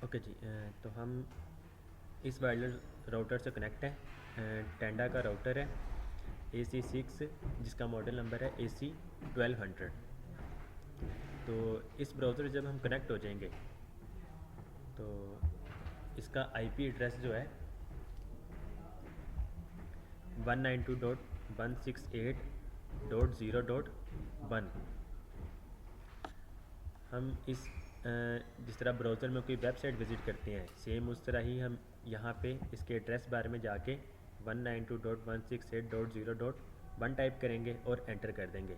Okay जी। तो हम इस वायरलेस राउटर से कनेक्ट हैं। टेंडा का राउटर है AC6, जिसका मॉडल नंबर है AC1200। तो इस ब्राउज़र से जब हम कनेक्ट हो जाएंगे तो इसका IP एड्रेस जो है 192.168.0.1। हम इस जिस तरह ब्राउज़र में कोई वेबसाइट विज़िट करते हैं, सेम उस तरह ही हम यहाँ पे इसके एड्रेस बारे में जाके 192.168.0.1 टाइप करेंगे और एंटर कर देंगे।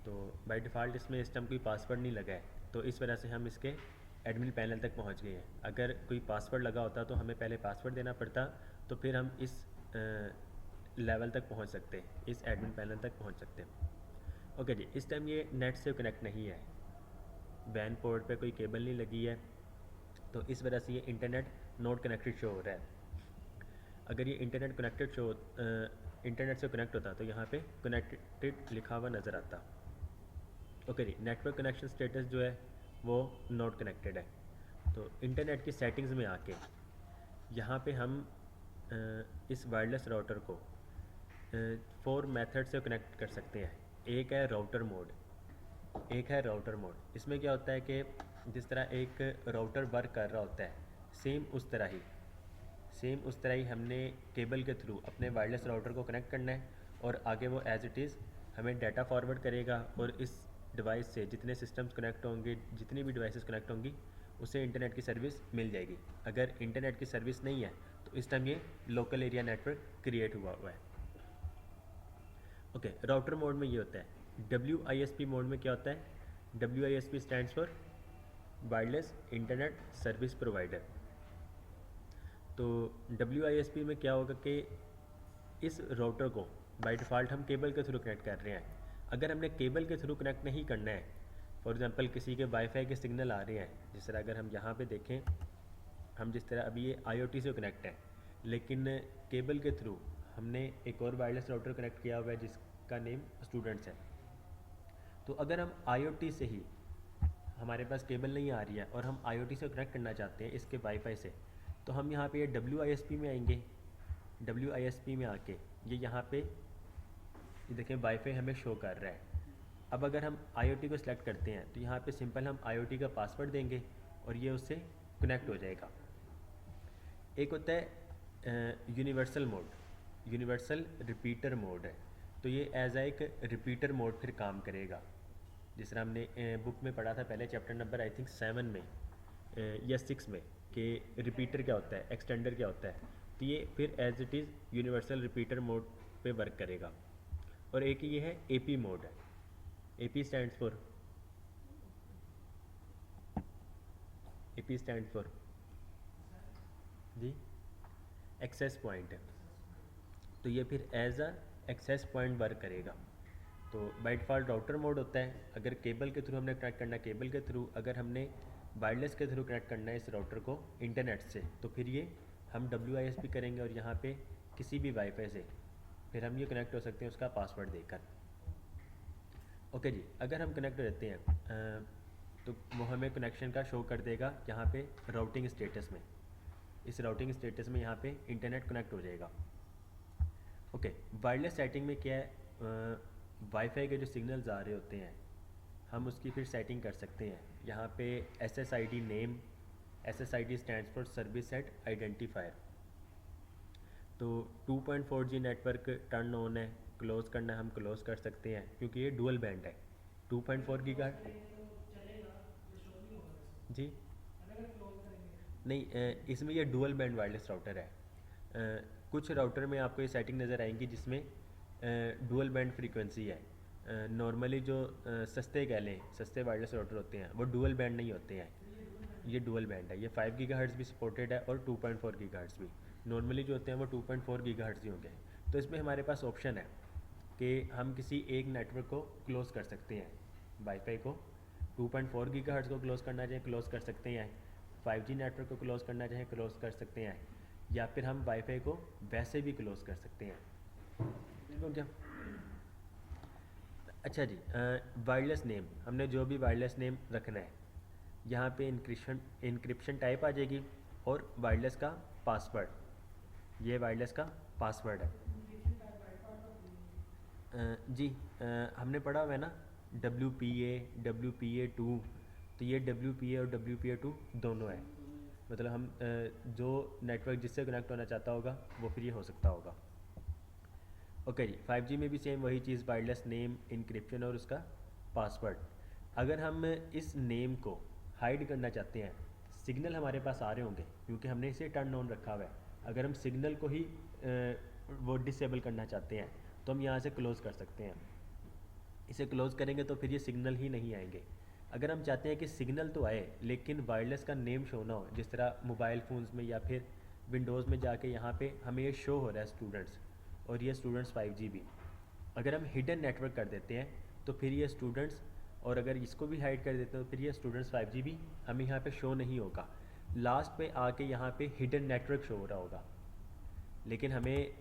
तो बाय डिफ़ॉल्ट इसमें इस टाइम कोई पासवर्ड नहीं लगा है, तो इस वजह से हम इसके एडमिन पैनल तक पहुँच गए हैं। अगर कोई पासवर्ड लगा होता तो हमें पहले पासवर्ड देना पड़ता, तो फिर हम इस लेवल तक पहुँच सकते, इस एडमिन पैनल तक पहुँच सकते। ओके जी, इस टाइम ये नेट से कनेक्ट नहीं है, वैन पोर्ट पे कोई केबल नहीं लगी है, तो इस वजह से ये इंटरनेट नॉट कनेक्टेड शो हो रहा है। अगर ये इंटरनेट से कनेक्ट होता तो यहाँ पे कनेक्टेड लिखा हुआ नज़र आता। ओके जी, नेटवर्क कनेक्शन स्टेटस जो है वो नॉट कनेक्टेड है। तो इंटरनेट की सेटिंग्स में आके यहाँ पे हम इस वायरलेस राउटर को 4 मेथड से कनेक्ट कर सकते हैं। एक है राउटर मोड। इसमें क्या होता है कि जिस तरह एक राउटर वर्क कर रहा होता है, सेम उस तरह ही हमने केबल के थ्रू अपने वायरलेस राउटर को कनेक्ट करना है और आगे वो एज इट इज़ हमें डाटा फॉरवर्ड करेगा और इस डिवाइस से जितने सिस्टम्स कनेक्ट होंगे, जितनी भी डिवाइसेस कनेक्ट होंगी, उसे इंटरनेट की सर्विस मिल जाएगी। अगर इंटरनेट की सर्विस नहीं है तो इस टाइम ये लोकल एरिया नेटवर्क क्रिएट हुआ है। ओके, राउटर मोड में ये होता है। WISP मोड में क्या होता है? WISP stands for wireless internet service provider. तो WISP में क्या होगा कि इस राउटर को बाय डिफ़ॉल्ट हम केबल के थ्रू कनेक्ट कर रहे हैं। अगर हमने केबल के थ्रू कनेक्ट नहीं करना है, फॉर एग्जांपल किसी के वाईफाई के सिग्नल आ रहे हैं, जिस तरह अगर हम यहाँ पे देखें, हम जिस तरह अभी ये IoT से कनेक्ट है, लेकिन केबल के थ्रू हमने एक और वायरलेस राउटर कनेक्ट किया हुआ है जिसका नेम स्टूडेंट्स है। तो अगर हम IoT से ही, हमारे पास केबल नहीं आ रही है और हम IoT से कनेक्ट करना चाहते हैं इसके वाईफाई से, तो हम यहाँ पे ये WISP में आएंगे। WISP में आके ये यहाँ पे ये देखें वाईफाई हमें शो कर रहा है। अब अगर हम IoT को सिलेक्ट करते हैं तो यहाँ पे सिंपल हम IoT का पासवर्ड देंगे और ये उससे कनेक्ट हो जाएगा। एक होता है यूनिवर्सल रिपीटर मोड है। तो ये एज एक रिपीटर मोड फिर काम करेगा, जिस तरह हमने बुक में पढ़ा था पहले, चैप्टर नंबर आई थिंक 7 में या 6 में, कि रिपीटर क्या होता है, एक्सटेंडर क्या होता है। तो ये फिर as it is universal repeater mode पे वर्क करेगा। और एक ये है AP मोड है। AP स्टैंड्स फॉर जी एक्सेस पॉइंट है। तो ये फिर as a access point work करेगा। तो बाय डिफ़ॉल्ट राउटर मोड होता है, अगर केबल के थ्रू हमने कनेक्ट करना है केबल के थ्रू, अगर हमने वायरलेस के थ्रू कनेक्ट करना है इस राउटर को इंटरनेट से, तो फिर ये हम WISP करेंगे और यहाँ पे किसी भी वाईफाई से फिर हम ये कनेक्ट हो सकते हैं उसका पासवर्ड देकर। ओके जी, अगर हम कनेक्ट हो जाते हैं तो वो हमें कनेक्शन का शो कर देगा यहाँ पे राउटिंग स्टेटस में। इस राउटिंग स्टेटस में यहाँ पे इंटरनेट कनेक्ट हो जाएगा। ओके, वायरलेस सेटिंग में क्या है, वाईफाई के जो सिग्नल्स आ रहे होते हैं हम उसकी फिर सेटिंग कर सकते हैं। यहाँ पे SSID name, SSID stands for service set identifier. तो 2.4G नेटवर्क टर्न ऑन है, क्लोज़ करना है हम क्लोज़ कर सकते हैं क्योंकि ये डुअल बैंड है 2.4 गीगा जी नहीं, इसमें ये डुअल बैंड वायरलेस राउटर है। कुछ राउटर में आपको ये सेटिंग नज़र आएंगी जिसमें डुअल बैंड फ्रीक्वेंसी है। नॉर्मली जो सस्ते कह लें, सस्ते वायरलेस राउटर होते हैं वो डुअल बैंड नहीं होते हैं, ये डुअल बैंड है। ये 5 गीगाहर्ट्ज़ भी सपोर्टेड है और 2.4 गीगाहर्ट्ज़ भी। नॉर्मली जो होते हैं वो 2.4 गीगाहर्ट्ज़ ही होंगे। तो इसमें हमारे पास ऑप्शन है कि हम किसी एक नेटवर्क को क्लोज़ कर सकते हैं। वाईफाई को 2.4 गीगाहर्ट्ज़ को क्लोज़ करना चाहें क्लोज़ कर सकते हैं, 5G नेटवर्क को क्लोज़ करना चाहें क्लोज़ कर सकते हैं, या फिर हम वाईफाई को वैसे भी क्लोज़ कर सकते हैं। क्या? अच्छा जी, वायरलेस नेम, हमने जो भी वायरलेस नेम रखना है यहाँ पे इनक्रिप्शन टाइप आ जाएगी और वायरलेस का पासवर्ड, ये वायरलेस का पासवर्ड है। जी हमने पढ़ा हुआ है ना WPA 2, तो ये WPA और WPA 2 दोनों है, मतलब हम जो नेटवर्क जिससे कनेक्ट होना चाहता होगा वो फिर ये हो सकता होगा। ओके जी, 5G में भी सेम वही चीज़, वायरलेस नेम, इनक्रिप्शन और उसका पासवर्ड। अगर हम इस नेम को हाइड करना चाहते हैं, सिग्नल हमारे पास आ रहे होंगे क्योंकि हमने इसे टर्न ऑन रखा हुआ है, अगर हम सिग्नल को ही वो डिसेबल करना चाहते हैं तो हम यहाँ से क्लोज़ कर सकते हैं। इसे क्लोज़ करेंगे तो फिर ये सिग्नल ही नहीं आएंगे। अगर हम चाहते हैं कि सिग्नल तो आए लेकिन वायरलेस का नेम शो ना हो, जिस तरह मोबाइल फ़ोन्स में या फिर विंडोज़ में जाके यहाँ पे हमें ये शो हो रहा है स्टूडेंट्स, और ये स्टूडेंट्स 5G भी, अगर हम हिडन नेटवर्क कर देते हैं तो फिर ये स्टूडेंट्स, और अगर इसको भी हाइड कर देते हैं तो फिर ये स्टूडेंट्स 5G भी हमें यहाँ पे शो नहीं होगा। लास्ट पे आके यहाँ पे हिडन नेटवर्क शो हो रहा होगा। लेकिन हमें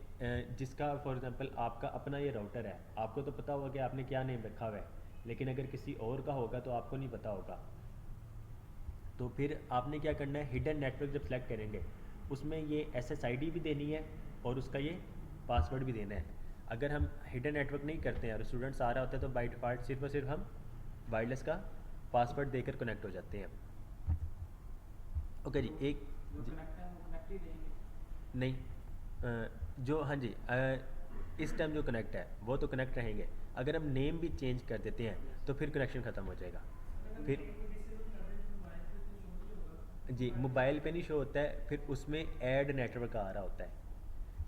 जिसका फॉर एग्जांपल आपका अपना ये राउटर है, आपको तो पता होगा कि आपने क्या नेम रखा हुआ है, लेकिन अगर किसी और का होगा तो आपको नहीं पता होगा। तो फिर आपने क्या करना है, हिडन नेटवर्क जब सेलेक्ट करेंगे उसमें ये SSID भी देनी है और उसका ये पासवर्ड भी देना है। अगर हम हिडन नेटवर्क नहीं करते हैं और स्टूडेंट्स आ रहा होता है तो बाय डिफ़ॉल्ट सिर्फ और सिर्फ हम वायरलेस का पासवर्ड देकर कनेक्ट हो जाते हैं। ओके जी, एक नहीं जो हाँ जी इस टाइम जो कनेक्ट है वो तो कनेक्ट रहेंगे, अगर हम नेम भी चेंज कर देते हैं तो फिर कनेक्शन ख़त्म हो जाएगा। फिर जी मोबाइल पे नहीं शो होता है, फिर उसमें ऐड नेटवर्क आ रहा होता है।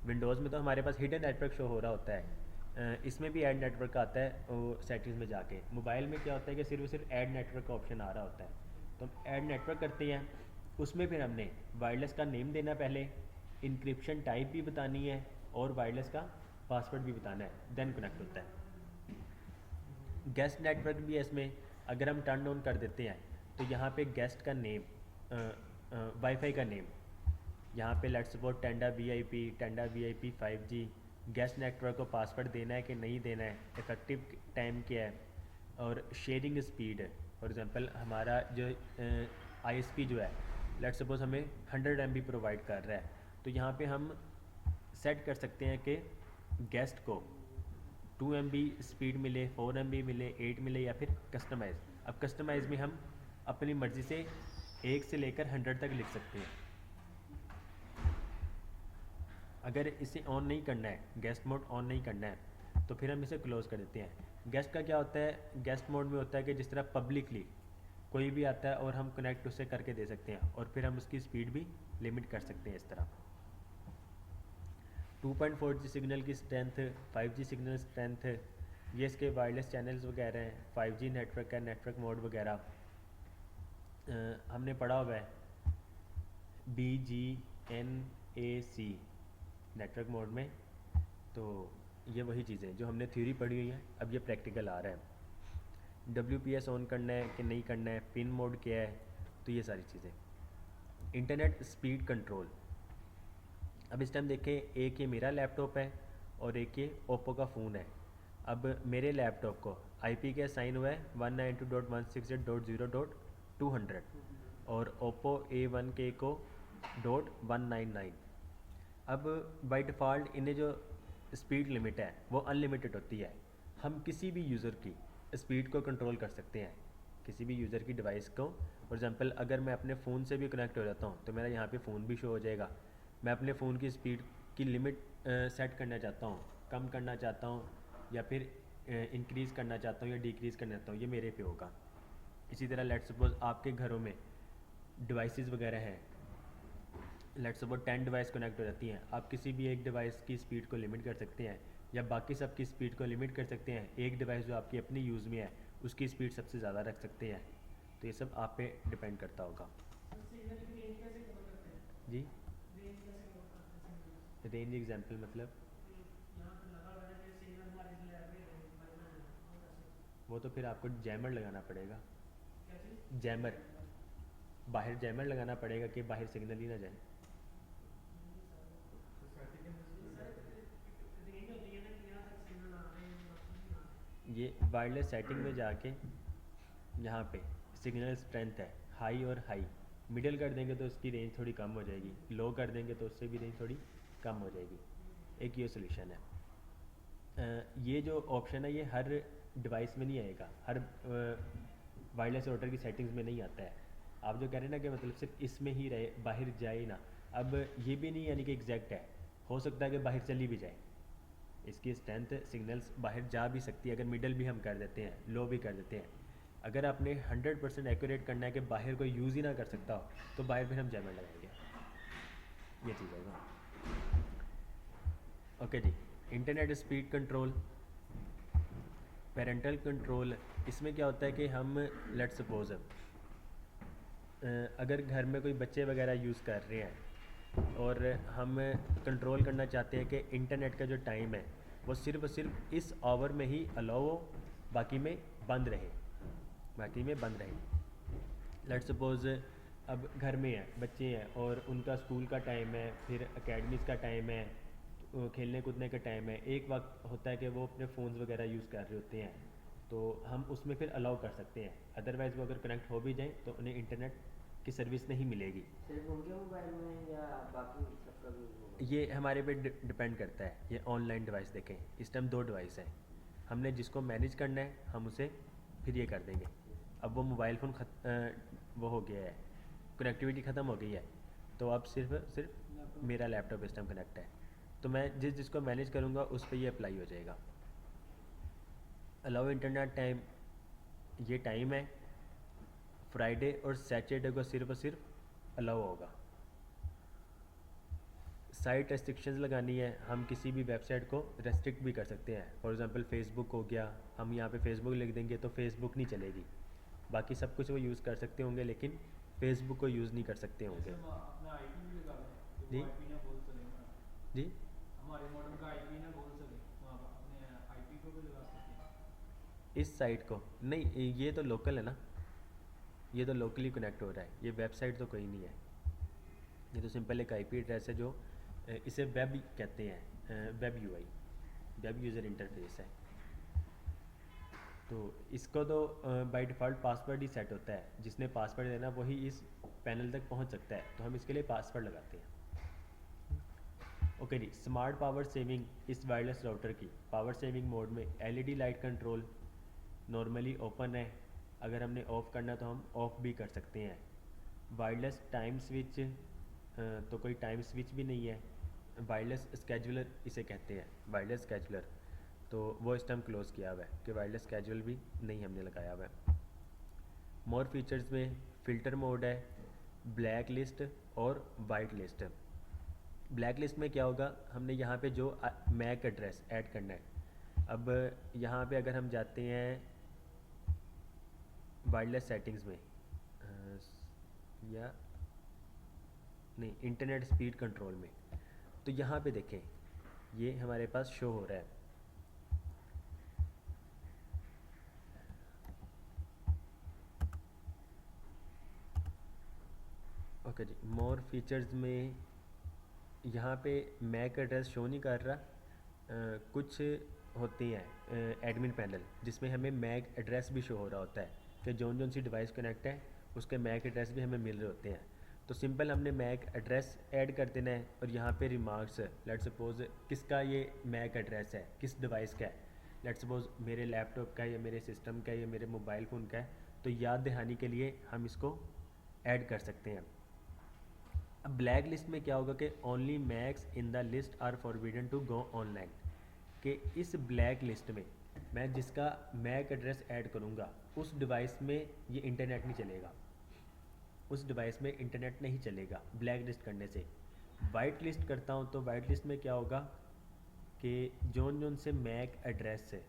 विंडोज़ में तो हमारे पास हिडन नेटवर्क शो हो रहा होता है, इसमें भी ऐड नेटवर्क आता है वो सेटिंग्स में जाके। मोबाइल में क्या होता है कि सिर्फ और सिर्फ ऐड नेटवर्क का ऑप्शन आ रहा होता है, तो हम ऐड नेटवर्क करते हैं। उसमें फिर हमने वायरलेस का नेम देना पहले, इनक्रिप्शन टाइप भी बतानी है और वायरलेस का पासवर्ड भी बताना है, देन कनेक्ट होता है। गेस्ट नेटवर्क भी है इसमें, अगर हम टर्न ऑन कर देते हैं तो यहाँ पे गेस्ट का नेम, वाईफाई का नेम, यहाँ पे let's suppose Tenda VIP 5G, guest network को पासवर्ड देना है कि नहीं देना है, इफेक्टिव टाइम क्या है, और शेयरिंग स्पीड है। फॉर एग्जांपल हमारा जो ISP जो है लेट्स सपोज हमें 100 MB प्रोवाइड कर रहा है, तो यहाँ पे हम सेट कर सकते हैं कि गेस्ट को 2 MB स्पीड मिले, 4 MB मिले, 8 मिले, या फिर कस्टमाइज़। अब कस्टमाइज़ में हम अपनी मर्ज़ी से 1 से लेकर 100 तक लिख सकते हैं। अगर इसे ऑन नहीं करना है, गेस्ट मोड ऑन नहीं करना है, तो फिर हम इसे क्लोज़ कर देते हैं। गेस्ट का क्या होता है, गेस्ट मोड में होता है कि जिस तरह पब्लिकली कोई भी आता है और हम कनेक्ट उससे करके दे सकते हैं, और फिर हम उसकी स्पीड भी लिमिट कर सकते हैं इस तरह। 2.4G सिग्नल की स्ट्रेंथ, 5G सिग्नल स्ट्रेंथ, ये इसके वायरलेस चैनल्स वगैरह हैं, 5G नेटवर्क का नेटवर्क मोड वगैरह हमने पढ़ा हुआ है। BGNAC नेटवर्क मोड में, तो ये वही चीज़ें जो हमने थ्योरी पढ़ी हुई हैं, अब ये प्रैक्टिकल आ रहा है। WPS ऑन करना है कि नहीं करना है, पिन मोड क्या है, तो ये सारी चीज़ें। इंटरनेट स्पीड कंट्रोल, अब इस टाइम देखें, एक ये मेरा लैपटॉप है और एक ये ओप्पो का फ़ोन है। अब मेरे लैपटॉप को IP के असाइन हुआ है 192.168.0.200 और ओप्पो A1K को .199। अब बाय डिफ़ॉल्ट इन्हें जो स्पीड लिमिट है वो अनलिमिटेड होती है। हम किसी भी यूज़र की स्पीड को कंट्रोल कर सकते हैं, किसी भी यूज़र की डिवाइस को। फॉर एग्जांपल अगर मैं अपने फ़ोन से भी कनेक्ट हो जाता हूँ तो मेरा यहाँ पे फ़ोन भी शो हो जाएगा। मैं अपने फ़ोन की स्पीड की लिमिट सेट करना चाहता हूँ, कम करना चाहता हूँ, या फिर इंक्रीज़ करना चाहता हूँ या डिक्रीज़ करना चाहता हूँ, ये मेरे पे होगा। इसी तरह लेट्स सपोज आपके घरों में डिवाइसेस वगैरह हैं, लेट्स सपोज 10 डिवाइस कनेक्ट हो जाती हैं, आप किसी भी एक डिवाइस की स्पीड को लिमिट कर सकते हैं या बाकी सब की स्पीड को लिमिट कर सकते हैं। एक डिवाइस जो आपकी अपनी यूज़ में है उसकी स्पीड सबसे ज़्यादा रख सकते हैं। तो ये सब आप पे डिपेंड करता होगा जी। रेंज एग्जाम्पल मतलब वो तो फिर आपको जैमर लगाना पड़ेगा। जैमर, बाहर जैमर लगाना पड़ेगा कि बाहर सिग्नल ही ना जाए। ये वायरलेस सेटिंग में जाके यहाँ पे सिग्नल स्ट्रेंथ है, हाई और हाई, मिडिल कर देंगे तो उसकी रेंज थोड़ी कम हो जाएगी, लो कर देंगे तो उससे भी रेंज थोड़ी कम हो जाएगी। एक ये सोल्यूशन है। ये जो ऑप्शन है ये हर डिवाइस में नहीं आएगा, हर वायरलेस राउटर की सेटिंग्स में नहीं आता है। आप जो कह रहे हैं ना कि मतलब सिर्फ इसमें ही रहे, बाहर जाए ना, अब ये भी नहीं यानी कि एग्जैक्ट है, हो सकता है कि बाहर चली भी जाए, इसकी स्ट्रेंथ सिग्नल्स बाहर जा भी सकती है अगर मिडल भी हम कर देते हैं, लो भी कर देते हैं। अगर आपने 100% एक्यूरेट करना है कि बाहर कोई यूज़ ही ना कर सकता हो, तो बाहर फिर हम जैमर लगाएंगे, ये चीज़ होगा। ओके जी, internet speed control, parental control, इसमें क्या होता है कि हम लेट्स सपोज अगर घर में कोई बच्चे वगैरह यूज़ कर रहे हैं और हम कंट्रोल करना चाहते हैं कि इंटरनेट का जो टाइम है वो सिर्फ और सिर्फ इस आवर में ही अलाउ हो, बाकी में बंद रहे, बाकी में बंद रहे। लेट्स सपोज अब घर में है, बच्चे हैं और उनका स्कूल का टाइम है, फिर एकेडमीज़ का टाइम है, खेलने कूदने का टाइम है, एक वक्त होता है कि वो अपने फ़ोन्स वगैरह यूज़ कर रहे होते हैं, तो हम उसमें फिर अलाउ कर सकते हैं। अदरवाइज़ वो अगर कनेक्ट हो भी जाएँ तो उन्हें इंटरनेट की सर्विस नहीं मिलेगी। सिर्फ उनके मोबाइल में या बाकी सबका भी होगा? ये हमारे पे डिपेंड करता है। ये ऑनलाइन डिवाइस देखें, इस टाइम 2 डिवाइस हैं, हमने जिसको मैनेज करना है हम उसे फिर ये कर देंगे। अब वो मोबाइल फ़ोन वो हो गया है, कनेक्टिविटी ख़त्म हो गई है, तो अब सिर्फ मेरा लैपटॉप इस टाइम कनेक्ट है, तो मैं जिसको मैनेज करूँगा उस पर ये अप्लाई हो जाएगा। अलाउ इंटरनेट टाइम, ये टाइम है, फ्राइडे और सैटरडे को सिर्फ और सिर्फ अलाउ होगा। साइट रेस्ट्रिक्शंस लगानी है, हम किसी भी वेबसाइट को रेस्ट्रिक्ट भी कर सकते हैं। फॉर एग्जांपल फेसबुक हो गया, हम यहाँ पे फेसबुक लिख देंगे तो फेसबुक नहीं चलेगी, बाकी सब कुछ वो यूज़ कर सकते होंगे लेकिन फेसबुक को यूज़ नहीं कर सकते होंगे। अपना आईपी भी लगा दें जी वो आईपी ना बोल सके ना, जी, हमारे मॉडम का आईपी ना बोल सके, वहाँ पर अपने आईपी को भी लगा सकते हैं। इस साइट को नहीं, ये तो लोकल है ना, ये तो लोकली कनेक्ट हो रहा है, ये वेबसाइट तो कोई नहीं है, ये तो सिंपल एक आईपी एड्रेस है जो इसे वेब कहते हैं, web UI, web user interface है। तो इसको तो by default password he set होता है, जिसने पासवर्ड देना वही इस पैनल तक पहुंच सकता है, तो हम इसके लिए पासवर्ड लगाते हैं। ओके जी, स्मार्ट पावर सेविंग, इस वायरलेस राउटर की पावर सेविंग मोड में LED light control normally open है, अगर हमने ऑफ़ करना तो हम ऑफ़ भी कर सकते हैं। वायरलेस टाइम स्विच, तो कोई टाइम स्विच भी नहीं है, वायरलेस स्केजुलर इसे कहते हैं, वायरलेस स्केजुलर, तो वो इस टाइम क्लोज़ किया हुआ है कि वायरलेस स्केजुअल भी नहीं हमने लगाया हुआ है। मोर फीचर्स में फ़िल्टर मोड है, ब्लैक लिस्ट और वाइट लिस्ट। ब्लैक लिस्ट में क्या होगा, हमने यहाँ पे जो मैक एड्रेस ऐड करना है, अब यहाँ पे अगर हम जाते हैं वायरलेस सेटिंग्स में या नहीं इंटरनेट स्पीड कंट्रोल में, तो यहाँ पे देखें ये हमारे पास शो हो रहा है। ओके जी, मोर फीचर्स में यहाँ पे मैक एड्रेस शो नहीं कर रहा, कुछ होती हैं एडमिन पैनल जिसमें हमें मैक एड्रेस भी शो हो रहा होता है कि जौन सी डिवाइस कनेक्ट है उसके मैक एड्रेस भी हमें मिल रहे होते हैं। तो सिंपल हमने मैक एड्रेस ऐड कर देना है और यहाँ पे रिमार्क्स, लेट सपोज किसका ये मैक एड्रेस है, किस डिवाइस का है, लेट सपोज मेरे लैपटॉप का या मेरे सिस्टम का या मेरे मोबाइल फ़ोन का है, तो याद दहानी के लिए हम इसको ऐड कर सकते हैं। अब ब्लैक लिस्ट में क्या होगा कि only macs in the list are forbidden to go online, कि इस ब्लैक लिस्ट में मैं जिसका मैक एड्रेस ऐड करूँगा उस डिवाइस में ये इंटरनेट नहीं चलेगा, उस डिवाइस में इंटरनेट नहीं चलेगा ब्लैक लिस्ट करने से। वाइट लिस्ट करता हूँ तो वाइट लिस्ट में क्या होगा कि जोन से मैक एड्रेस से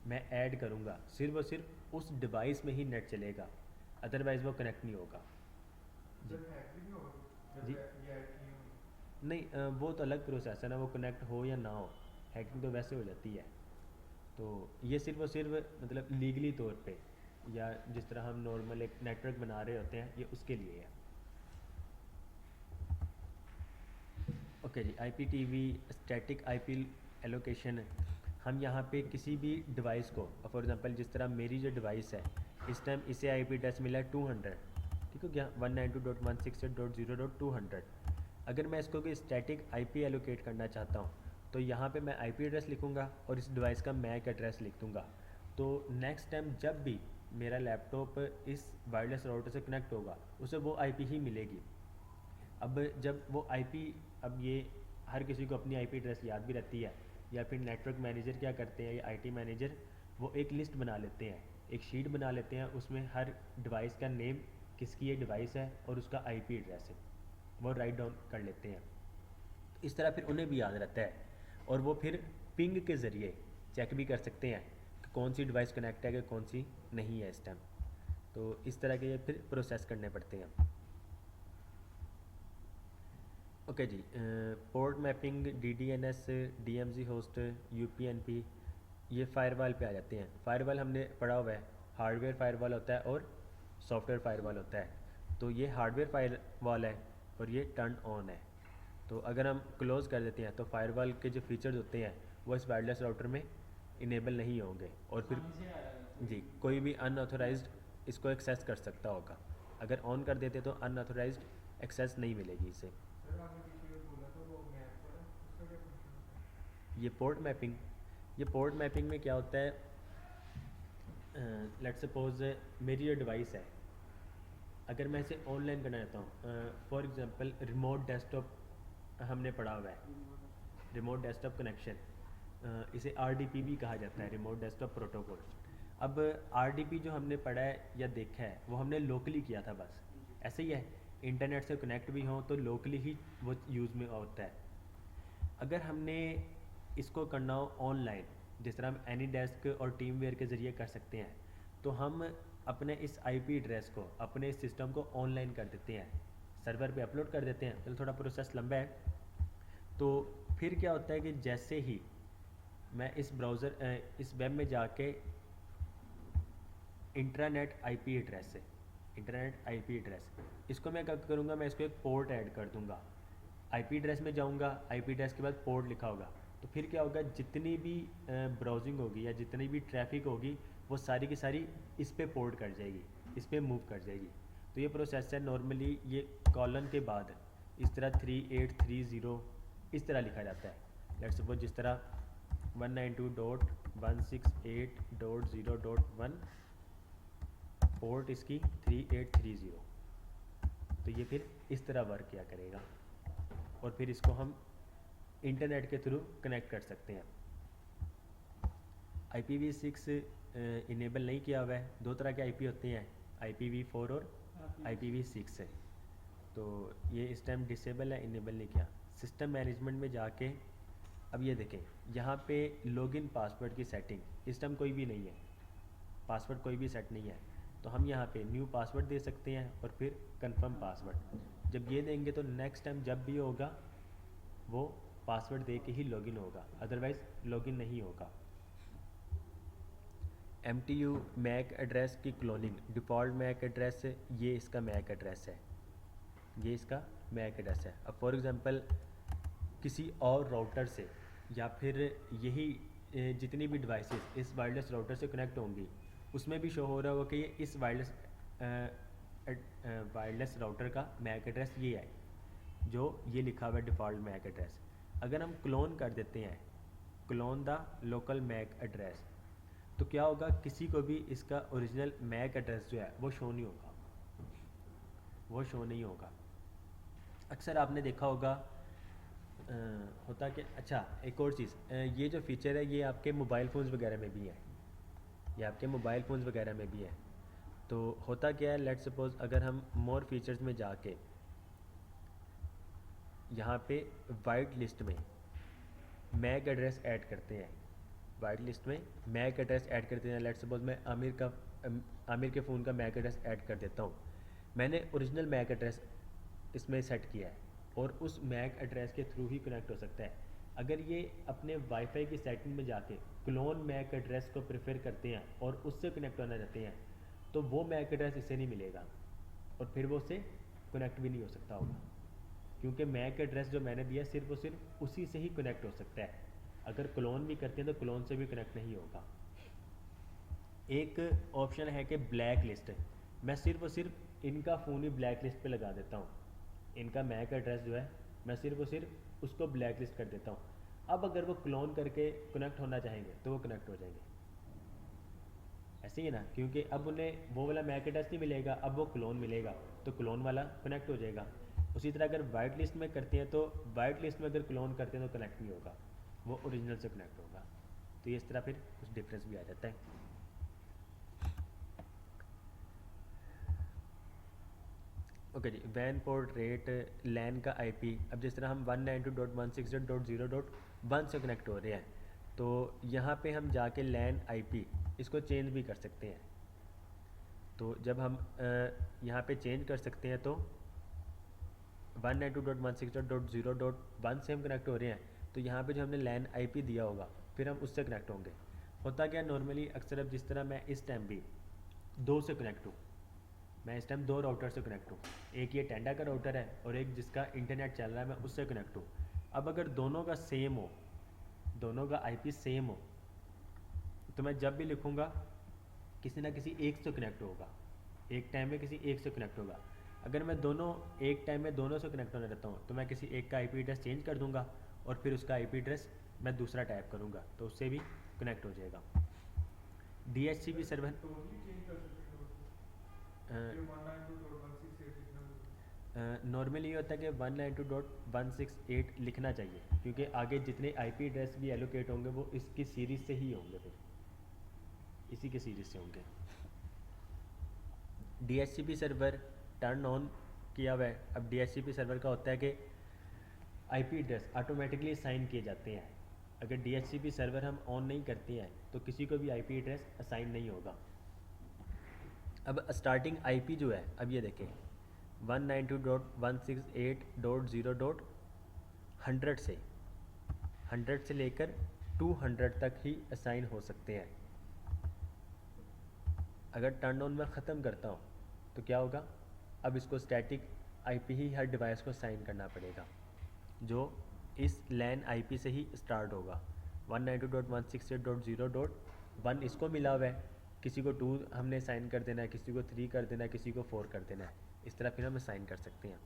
मैं ऐड करूँगा सिर्फ और सिर्फ उस डिवाइस में ही नेट चलेगा, अदरवाइज़ वो कनेक्ट नहीं होगा। जी जी, नहीं वो तो अलग प्रोसेस है ना, वो कनेक्ट हो या ना हो, हैकिंग तो वैसे हो जाती है। तो ये सिर्फ और सिर्फ मतलब लीगली तौर पे या जिस तरह हम नॉर्मल एक नेटवर्क बना रहे होते हैं ये उसके लिए है। ओके जी, IPTV स्टैटिक IP एलोकेशन, हम यहाँ पे किसी भी डिवाइस को, फॉर एग्जांपल जिस तरह मेरी जो डिवाइस है इस टाइम इसे IP एड्रेस मिला है 200, ठीक हो गया 192.168.0.200। अगर मैं इसको कोई स्टैटिक आईपी एलोकेट करना चाहता हूँ तो यहाँ पे मैं आईपी एड्रेस लिखूँगा और इस डिवाइस का मैक एड्रेस लिख दूँगा। तो नेक्स्ट टाइम जब भी मेरा लैपटॉप इस वायरलेस राउटर से कनेक्ट होगा उसे वो आईपी ही मिलेगी। अब जब वो आईपी, अब ये हर किसी को अपनी आईपी एड्रेस याद भी रहती है, या फिर नेटवर्क मैनेजर क्या करते हैं, या आईटी मैनेजर, वो एक लिस्ट बना लेते हैं, एक शीट बना लेते हैं, उसमें हर डिवाइस का नेम, किसकी ये डिवाइस है और उसका आईपी एड्रेस है, वो राइट डाउन कर लेते हैं। इस तरह फिर उन्हें भी याद रहता है और वो फिर पिंग के ज़रिए चेक भी कर सकते हैं कि कौन सी डिवाइस कनेक्ट है कि कौन सी नहीं है इस टाइम। तो इस तरह के ये फिर प्रोसेस करने पड़ते हैं। ओके जी, port mapping, DDNS, DMZ host, UPnP, ये फायरवॉल पे आ जाते हैं। फायरवॉल हमने पढ़ा हुआ है, हार्डवेयर फायरवॉल होता है और सॉफ्टवेयर फायरवॉल होता है। तो ये हार्डवेयर फायरवॉल है और ये टर्न ऑन है। तो अगर हम क्लोज़ कर देते हैं तो फायरवॉल के जो फीचर्स होते हैं वो इस वायरलेस राउटर में इनेबल नहीं होंगे और फिर सामने से आया जी कोई भी अनऑथोराइज्ड इसको एक्सेस कर सकता होगा। अगर ऑन कर देते तो अनऑथोराइज्ड एक्सेस नहीं मिलेगी इसे। सर आपने पीछे जो बोला था वो मैप वाला, उसका क्या फंक्शन होता है? ये पोर्ट मैपिंग, ये पोर्ट मैपिंग में क्या होता है, लेट्स सपोज मेरी जो डिवाइस है, अगर मैं इसे ऑनलाइन करना चाहता हूँ, फॉर एग्जांपल रिमोट डेस्कटॉप हमने पढ़ा हुआ है, रिमोट डेस्कटॉप कनेक्शन, इसे RDP भी कहा जाता है, रिमोट डेस्कटॉप प्रोटोकॉल। अब RDP जो हमने पढ़ा है या देखा है वो हमने लोकली किया था बस, ऐसे ही है, इंटरनेट से कनेक्ट भी हो तो लोकली ही वो यूज़ में होता है। अगर हमने इसको करना हो ऑनलाइन, जिस तरह हम एनीडेस्क और टीमवेयर के ज़रिए कर सकते हैं, तो हम अपने इस आईपी एड्रेस को, अपने इस सिस्टम को ऑनलाइन कर देते हैं, सर्वर पे अपलोड कर देते हैं। तो थोड़ा प्रोसेस लंबा है। तो फिर क्या होता है कि जैसे ही मैं इस ब्राउज़र इस वेब में जाके इंट्रानेट आईपी एड्रेस से, इंटरनेट आईपी एड्रेस, इसको मैं क्या करूँगा, मैं इसको एक पोर्ट ऐड कर दूँगा। आईपी एड्रेस में जाऊँगा, आईपी एड्रेस के बाद पोर्ट लिखा होगा, तो फिर क्या होगा, जितनी भी ब्राउजिंग होगी या जितनी भी ट्रैफिक होगी वो सारी की सारी इस पे पोर्ट कर जाएगी, इस पे मूव कर जाएगी। तो ये प्रोसेस है। नॉर्मली ये कॉलन के बाद इस तरह 3830 इस तरह लिखा जाता है। लेट्स सपोज जिस तरह 192.168.0.1 पोर्ट इसकी 3830, तो ये फिर इस तरह वर्क किया करेगा और फिर इसको हम इंटरनेट के थ्रू कनेक्ट कर सकते हैं। IPv6 इनेबल नहीं किया हुआ है। दो तरह के आईपी होते हैं, IPv4 और IPv6 है। तो ये इस टाइम डिसेबल है, इनेबल नहीं किया। सिस्टम मैनेजमेंट में जाके अब ये देखें, यहाँ पे लॉगिन पासवर्ड की सेटिंग इस टाइम कोई भी नहीं है, पासवर्ड कोई भी सेट नहीं है। तो हम यहाँ पे न्यू पासवर्ड दे सकते हैं और फिर कंफर्म पासवर्ड। जब ये देंगे तो नेक्स्ट टाइम जब भी होगा वो पासवर्ड दे के ही लॉगिन होगा, अदरवाइज़ लॉगिन नहीं होगा। MTU मैक एड्रेस की क्लोनिंग, डिफ़ॉल्ट मैक एड्रेस, ये इसका मैक एड्रेस है, ये इसका मैक एड्रेस है। अब फॉर एग्ज़ाम्पल किसी और राउटर से या फिर यही जितनी भी डिवाइसेस इस वायरलेस राउटर से कनेक्ट होंगी उसमें भी शो हो रहा होगा कि ये इस वायरलेस राउटर का मैक एड्रेस ये है, जो ये लिखा हुआ है डिफ़ॉल्ट मैक एड्रेस। अगर हम क्लोन कर देते हैं, clone the local MAC address, तो क्या होगा, किसी को भी इसका ओरिजिनल मैक एड्रेस जो है वो शो नहीं होगा, वो शो नहीं होगा। अक्सर आपने देखा होगा होता कि, अच्छा एक और चीज़, ये जो फीचर है ये आपके मोबाइल फ़ोन्स वगैरह में भी है, ये आपके मोबाइल फ़ोन्स वगैरह में भी है। तो होता क्या है, लेट्स सपोज अगर हम मोर फीचर्स में जाके यहाँ पे वाइट लिस्ट में मैक एड्रेस ऐड करते हैं, वाइट लिस्ट में मैक एड्रेस ऐड करते हैं। लेट्स सपोज मैं आमिर के फ़ोन का मैक एड्रेस ऐड कर देता हूँ। मैंने ओरिजिनल मैक एड्रेस इसमें सेट किया है और उस मैक एड्रेस के थ्रू ही कनेक्ट हो सकता है। अगर ये अपने वाईफाई की सेटिंग में जाके क्लोन मैक एड्रेस को प्रेफर करते हैं और उससे कनेक्ट होना चाहते हैं तो वो मैक एड्रेस इसे नहीं मिलेगा और फिर वो उससे कनेक्ट भी नहीं हो सकता होगा, क्योंकि मैक एड्रेस जो मैंने दिया सिर्फ और सिर्फ उसी से ही कनेक्ट हो सकता है। अगर क्लोन भी करते हैं तो क्लोन से भी कनेक्ट नहीं होगा। एक ऑप्शन है कि ब्लैक लिस्ट, मैं सिर्फ और सिर्फ इनका फ़ोन ही ब्लैक लिस्ट पर लगा देता हूँ। इनका मैक एड्रेस जो है मैं सिर्फ और सिर्फ उसको ब्लैक लिस्ट कर देता हूँ। अब अगर वो क्लोन करके कनेक्ट होना चाहेंगे तो वो कनेक्ट हो जाएंगे। ऐसे ही है ना, क्योंकि अब उन्हें वो वाला मैक एड्रेस नहीं मिलेगा, अब वो क्लोन मिलेगा तो क्लोन वाला कनेक्ट हो जाएगा। उसी तरह अगर वाइट लिस्ट में करते हैं तो वाइट लिस्ट में अगर क्लोन करते हैं तो कनेक्ट नहीं होगा, वो ओरिजिनल से कनेक्ट होगा। तो ये इस तरह फिर कुछ डिफरेंस भी आ जाता है। ओके जी, वैन पोर्ट रेट लैन का आईपी, अब जिस तरह हम 192.168.0.1 से कनेक्ट हो रहे हैं तो यहाँ पे हम जाके लैन आईपी इसको चेंज भी कर सकते हैं। तो जब हम यहाँ पे चेंज कर सकते हैं तो 192.168.0.1 से हम कनेक्ट हो रहे हैं तो यहाँ पे जो हमने लैन आईपी दिया होगा फिर हम उससे कनेक्ट होंगे। होता क्या नॉर्मली अक्सर, अब जिस तरह मैं इस टाइम भी 2 से कनेक्ट हूँ, मैं इस टाइम 2 राउटर से कनेक्ट हूँ, एक ये टेंडा का राउटर है और एक जिसका इंटरनेट चल रहा है मैं उससे कनेक्ट हूँ। अब अगर दोनों का सेम हो, दोनों का आईपी सेम हो तो मैं जब भी लिखूँगा किसी ना किसी एक से कनेक्ट होगा, एक टाइम में किसी एक से कनेक्ट होगा। अगर मैं दोनों एक टाइम में दोनों से कनेक्ट होने रहता हूँ तो मैं किसी एक का आईपी एड्रेस चेंज कर दूंगा और फिर उसका आईपी एड्रेस मैं दूसरा टाइप करूँगा तो उससे भी कनेक्ट हो जाएगा। DHCP सर्वर नॉर्मली ये होता है कि 192.168 लिखना चाहिए, क्योंकि आगे जितने आईपी एड्रेस भी एलोकेट होंगे वो इसकी सीरीज़ से ही होंगे, फिर इसी के सीरीज़ से होंगे। DHCP सर्वर टर्न ऑन किया हुआ है। अब DHCP सर्वर का होता है कि आईपी एड्रेस ऑटोमेटिकली असाइन किए जाते हैं। अगर DHCP सर्वर हम ऑन नहीं करते हैं तो किसी को भी आईपी एड्रेस असाइन नहीं होगा। अब स्टार्टिंग आईपी जो है, अब ये देखें 192.168.0.100 से 100 से लेकर 200 तक ही असाइन हो सकते हैं। अगर टर्न ऑन में ख़त्म करता हूँ तो क्या होगा, अब इसको स्टैटिक आईपी ही हर डिवाइस को साइन करना पड़ेगा जो इस लैन आईपी से ही स्टार्ट होगा। 192.168.0.1 इसको मिला हुआ है, किसी को 2 हमने साइन कर देना है, किसी को 3 कर देना है, किसी को 4 कर देना है। इस तरह फिर हम साइन कर सकते हैं।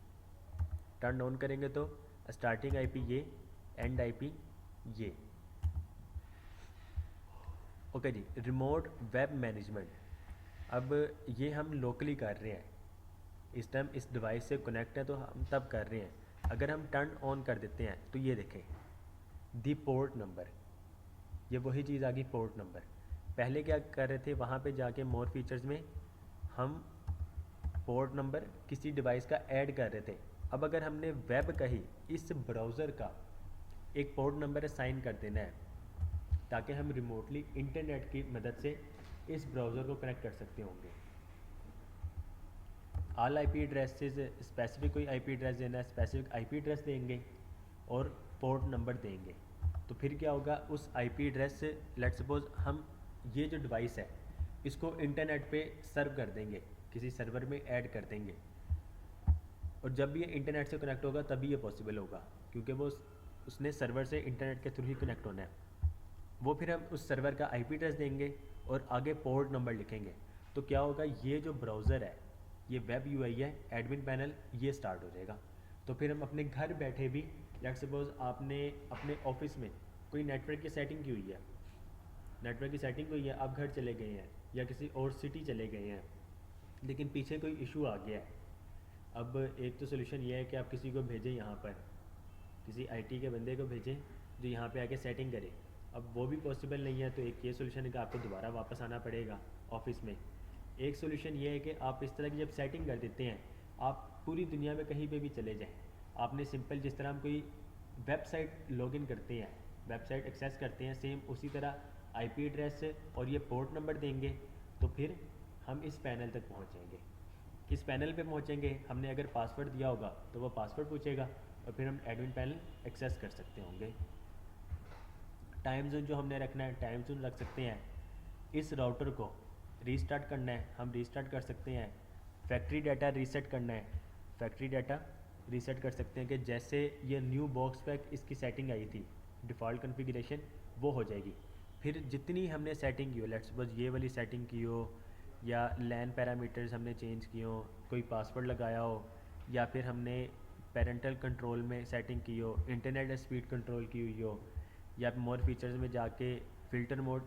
टर्न ऑन करेंगे तो स्टार्टिंग आईपी ये, एंड आईपी ये। ओके जी, रिमोट वेब मैनेजमेंट, अब ये हम लोकली कर रहे हैं, इस टाइम इस डिवाइस से कनेक्ट है तो हम तब कर रहे हैं। अगर हम टर्न ऑन कर देते हैं तो ये देखें दी पोर्ट नंबर, ये वही चीज़ आ गई पोर्ट नंबर। पहले क्या कर रहे थे, वहाँ पे जाके मोर फीचर्स में हम पोर्ट नंबर किसी डिवाइस का ऐड कर रहे थे। अब अगर हमने वेब का ही इस ब्राउज़र का एक पोर्ट नंबर असाइन कर देना है ताकि हम रिमोटली इंटरनेट की मदद से इस ब्राउज़र को कनेक्ट कर सकते होंगे। ऑल आईपी एड्रेसेस, स्पेसिफिक कोई आईपी एड्रेस देना है, स्पेसिफिक आईपी एड्रेस देंगे और पोर्ट नंबर देंगे। तो फिर क्या होगा, उस आईपी एड्रेस से लेट सपोज हम ये जो डिवाइस है इसको इंटरनेट पे सर्व कर देंगे, किसी सर्वर में ऐड कर देंगे, और जब भी ये इंटरनेट से कनेक्ट होगा तभी ये पॉसिबल होगा, क्योंकि वो उसने सर्वर से इंटरनेट के थ्रू ही कनेक्ट होना है। वो फिर हम उस सर्वर का आईपी एड्रेस देंगे और आगे पोर्ट नंबर लिखेंगे। तो क्या होगा, ये जो ब्राउज़र है, ये वेब यूआई है, एडमिन पैनल, ये स्टार्ट हो जाएगा। तो फिर हम अपने घर बैठे भी, लेट सपोज आपने अपने ऑफिस में कोई नेटवर्क की सेटिंग की हुई है, नेटवर्क की सेटिंग हुई है, आप घर चले गए हैं या किसी और सिटी चले गए हैं, लेकिन पीछे कोई इशू आ गया है। अब एक तो सोल्यूशन ये है कि आप किसी को भेजें, यहाँ पर किसी आईटी के बंदे को भेजें जो यहाँ पे आके सेटिंग करे। अब वो भी पॉसिबल नहीं है तो एक ये सोल्यूशन है कि आपको दोबारा वापस आना पड़ेगा ऑफिस में। एक सोल्यूशन ये है कि आप इस तरह की जब सेटिंग कर देते हैं, आप पूरी दुनिया में कहीं पे भी चले जाएं। आपने सिंपल, जिस तरह हम कोई वेबसाइट लॉगिन करते हैं, वेबसाइट एक्सेस करते हैं, सेम उसी तरह आईपी एड्रेस और ये पोर्ट नंबर देंगे तो फिर हम इस पैनल तक पहुँचेंगे। इस पैनल पे पहुँचेंगे, हमने अगर पासवर्ड दिया होगा तो वो पासवर्ड पूछेगा और फिर हम एडमिन पैनल एक्सेस कर सकते होंगे। टाइम जोन जो हमने रखना है, टाइम जोन रख सकते हैं। इस राउटर को रीस्टार्ट करना है, हम रीस्टार्ट कर सकते हैं। फैक्ट्री डाटा रीसेट करना है, फैक्ट्री डाटा रीसेट कर सकते हैं कि जैसे ये न्यू बॉक्स पैक इसकी सेटिंग आई थी, डिफ़ॉल्ट कॉन्फ़िगरेशन वो हो जाएगी। फिर जितनी हमने सेटिंग की हो, लेट्स सपोज ये वाली सेटिंग की हो या लैन पैरामीटर्स हमने चेंज किए हो, कोई पासवर्ड लगाया हो, या फिर हमने पेरेंटल कंट्रोल में सेटिंग की हो, इंटरनेट स्पीड कंट्रोल की हुई हो, या मोर फीचर्स में जाके फ़िल्टर मोड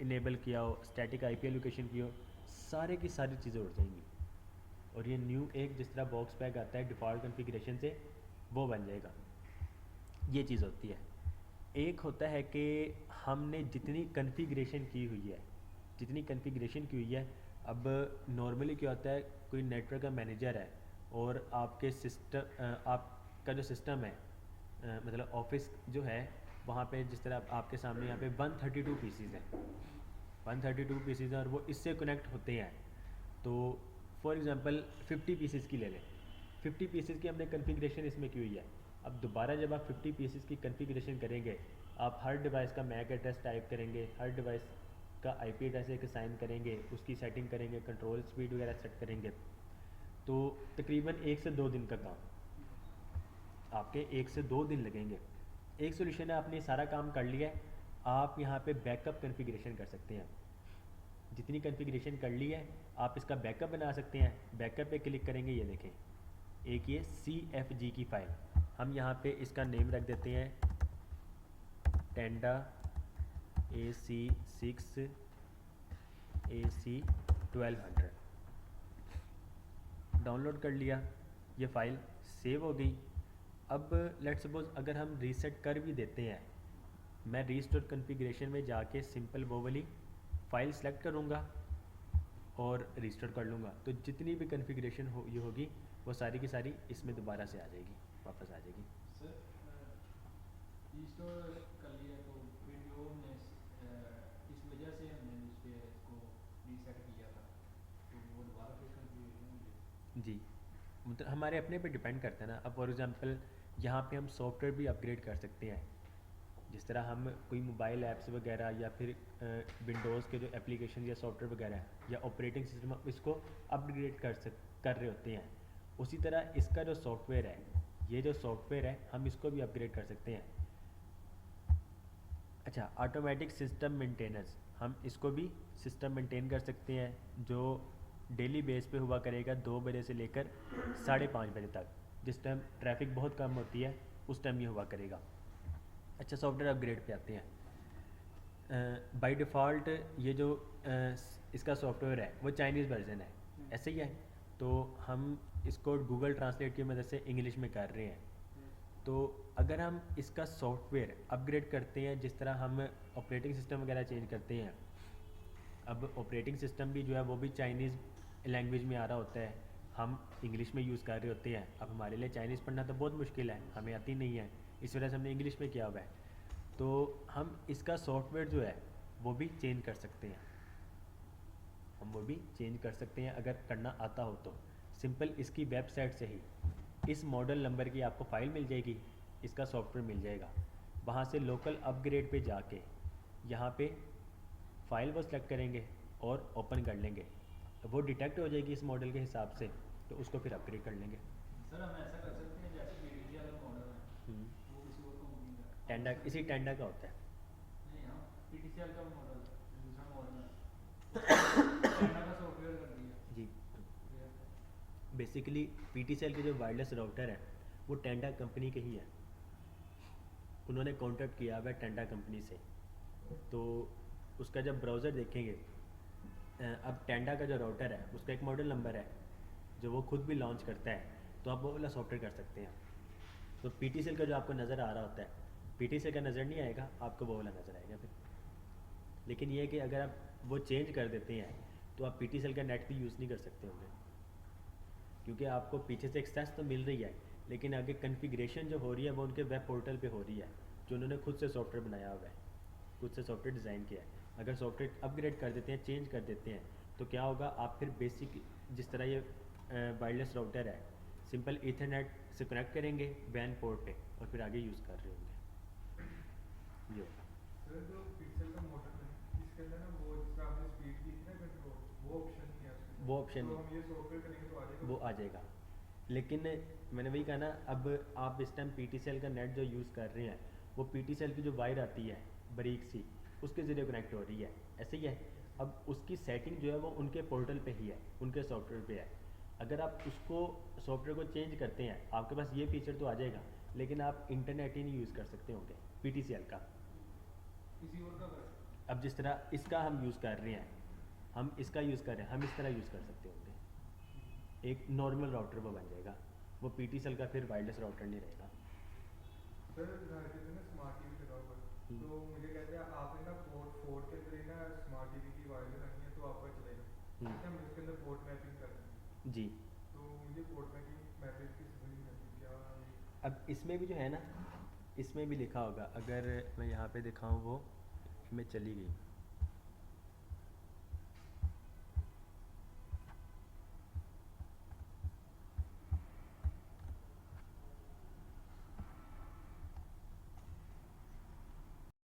इनेबल किया हो, स्टैटिक आईपी एलोकेशन की हो, सारे की सारी चीज़ें उड़ जाएंगी। और ये न्यू एक जिस तरह बॉक्स पैक आता है डिफ़ॉल्ट कॉन्फ़िगरेशन से, वो बन जाएगा। ये चीज़ होती है। एक होता है कि हमने जितनी कॉन्फ़िगरेशन की हुई है, अब नॉर्मली क्या होता है, कोई नेटवर्क का मैनेजर है और आपके सिस्टम आपका जो सिस्टम है, मतलब ऑफिस जो है, वहाँ पे जिस तरह आपके सामने यहाँ पे 132 पीसीज हैं, 132 पीसीज हैं और वो इससे कनेक्ट होते हैं। तो फॉर एग्जांपल 50 पीसेस की ले लें, 50 पीसेस की हमने कॉन्फ़िगरेशन इसमें की हुई है। अब दोबारा जब आप 50 पीसेस की कॉन्फ़िगरेशन करेंगे, आप हर डिवाइस का मैक एड्रेस टाइप करेंगे, हर डिवाइस का आईपी एड्रेस एक असाइन करेंगे, उसकी सेटिंग करेंगे, कंट्रोल स्पीड वगैरह सेट करेंगे, तो तकरीबन 1 से 2 दिन का काम आपके 1 से 2 दिन लगेंगे। एक सोल्यूशन है, आपने सारा काम कर लिया है, आप यहाँ पे बैकअप कॉन्फ़िगरेशन कर सकते हैं। जितनी कॉन्फ़िगरेशन कर ली है आप इसका बैकअप बना सकते हैं। बैकअप पे क्लिक करेंगे, ये देखें एक ये CFG की फ़ाइल, हम यहाँ पे इसका नेम रख देते हैं टेंडा AC6 AC1200। डाउनलोड कर लिया, ये फ़ाइल सेव हो गई। अब लेट सपोज अगर हम रीसेट कर भी देते हैं, मैं रीस्टोर कॉन्फ़िगरेशन में जाके सिंपल वो वाली फ़ाइल सेलेक्ट करूँगा और रीस्टोर कर लूँगा, तो जितनी भी कॉन्फ़िगरेशन ये होगी वो सारी की सारी इसमें दोबारा से आ जाएगी, वापस आ जाएगी। सर रिस्टोर कर लिया तो वीडियो ने इस वजह से हमने उस पर इसको रीसेट किया था, तो वो दोबारा फिर कन्फ्यूजन मुझे। जी, मतलब हमारे अपने पे डिपेंड करता है ना। अब फॉर एग्ज़ाम्पल यहाँ पे हम सॉफ्टवेयर भी अपग्रेड कर सकते हैं, जिस तरह हम कोई मोबाइल ऐप्स वगैरह या फिर विंडोज़ के जो एप्लीकेशन या सॉफ्टवेयर वगैरह है या ऑपरेटिंग सिस्टम, इसको अपग्रेड कर रहे होते हैं, उसी तरह इसका जो सॉफ्टवेयर है, ये जो सॉफ्टवेयर है हम इसको भी अपग्रेड कर सकते हैं। अच्छा, ऑटोमेटिक सिस्टम मेंटेनेंस, हम इसको भी सिस्टम मेंटेन कर सकते हैं, जो डेली बेस पे हुआ करेगा 2 बजे से लेकर 5:30 बजे तक, जिस टाइम ट्रैफिक बहुत कम होती है उस टाइम ये हुआ करेगा। अच्छा, सॉफ्टवेयर अपग्रेड पे आते हैं। बाय डिफ़ॉल्ट ये जो इसका सॉफ्टवेयर है वो चाइनीज़ वर्जन है, ऐसे ही है, तो हम इसको गूगल ट्रांसलेट की मदद से इंग्लिश में कर रहे हैं। तो अगर हम इसका सॉफ्टवेयर अपग्रेड करते हैं, जिस तरह हम ऑपरेटिंग सिस्टम वगैरह चेंज करते हैं, अब ऑपरेटिंग सिस्टम भी जो है वो भी चाइनीज़ लैंग्वेज में आ रहा होता है, हम इंग्लिश में यूज़ कर रहे होते हैं। अब हमारे लिए चाइनीज़ पढ़ना तो बहुत मुश्किल है, हमें आती नहीं है, इस वजह से हमने इंग्लिश में किया हुआ है। तो हम इसका सॉफ्टवेयर जो है वो भी चेंज कर सकते हैं, अगर करना आता हो तो। सिंपल इसकी वेबसाइट से ही इस मॉडल नंबर की आपको फ़ाइल मिल जाएगी, इसका सॉफ्टवेयर मिल जाएगा, वहाँ से लोकल अपग्रेड पे जाके यहाँ पे फ़ाइल वो सेलेक्ट करेंगे और ओपन कर लेंगे, वो डिटेक्ट हो जाएगी इस मॉडल के हिसाब से, तो उसको फिर अपग्रेड कर लेंगे। सर हम ऐसा कर सकते हैं जैसे पीडीसी वाला मॉडल है वो किसी और कंपनी का टेंडा, इसी टेंडा का होता है। नहीं, हाँ पीडीसी का मॉडल दूसरा मॉडल है टेंडा का सॉफ्टवेयर कर दिया जी, फिर बेसिकली PTCL के जो वायरलेस राउटर है वो टेंडा कंपनी के ही है, उन्होंने कॉन्टैक्ट किया हुआ है टेंडा कंपनी से। तो उसका जब ब्राउज़र देखेंगे, अब टेंडा का जो राउटर है उसका एक मॉडल नंबर है जो वो खुद भी लॉन्च करता है, तो आप वो वाला सॉफ्टवेयर कर सकते हैं। तो PTCL का जो आपको नज़र आ रहा होता है, PTCL का नज़र नहीं आएगा आपको, वो वाला नज़र आएगा फिर। लेकिन ये है कि अगर आप वो चेंज कर देते हैं तो आप PTCL का नेट भी यूज़ नहीं कर सकते होंगे, क्योंकि आपको पीछे से एक्सेस तो मिल रही है, लेकिन आगे कॉन्फ़िगरेशन जो हो रही है वो उनके वेब पोर्टल पे हो रही है, जो उन्होंने खुद से सॉफ्टवेयर बनाया हुआ है, खुद से सॉफ्टवेयर डिज़ाइन किया है। अगर सॉफ्टवेयर अपग्रेड कर देते हैं, चेंज कर देते हैं, तो क्या होगा, आप फिर बेसिक जिस तरह ये वायरलेस राउटर है, सिंपल ईथरनेट से कनेक्ट करेंगे वैन पोर्ट पे और फिर आगे यूज़ कर रहे होंगे। ये होगा। सर जो पिक्सल का मॉडल है इसके अंदर ना वो जिसका आपने स्पीड की थी ना कंट्रोल, वो ऑप्शन नहीं है उसके अंदर। वो ऑप्शन तो नहीं, हम ये सॉफ्टवेयर करेंगे तो आ जाएगा वो आ जाएगा। लेकिन मैंने वही कहा ना, अब आप इस टाइम PTCL का नेट जो यूज़ कर रहे हैं वो PTCL की जो वायर आती है बारीक सी, उसके ज़रिए कनेक्ट हो रही है, ऐसे ही है। अब उसकी सेटिंग जो है वो उनके पोर्टल पे ही है, उनके सॉफ्टवेयर पे है। अगर आप उसको सॉफ्टवेयर को चेंज करते हैं, आपके पास ये फीचर तो आ जाएगा, लेकिन आप इंटरनेट ही नहीं यूज़ कर सकते होंगे PTCL का। किसी और का कर सकते हैं। अब जिस तरह इसका हम यूज़ कर रहे हैं, हम इसका यूज़ कर रहे हैं, हम इस तरह यूज़ कर सकते होंगे। एक नॉर्मल राउटर वो बन जाएगा, वो PTCL का फिर वायरलेस राउटर नहीं रहेगा। सर घर के अंदर ना स्मार्ट टीवी लगा हुआ है, तो मुझे कहते हैं आपने ना पोर्ट 4 के अंदर ही ना स्मार्ट टीवी की वायर लगानी है तो आपका चलेगा, ठीक है, हम इसके अंदर पोर्ट मैपिंग कर देंगे। जी। तो मुझे पोर्ट मैपिंग की समझ नहीं आती क्या ये। अब इसमें भी जो है ना, इसमें भी लिखा होगा, अगर मैं यहाँ पे दिखाऊँ वो में चली गई।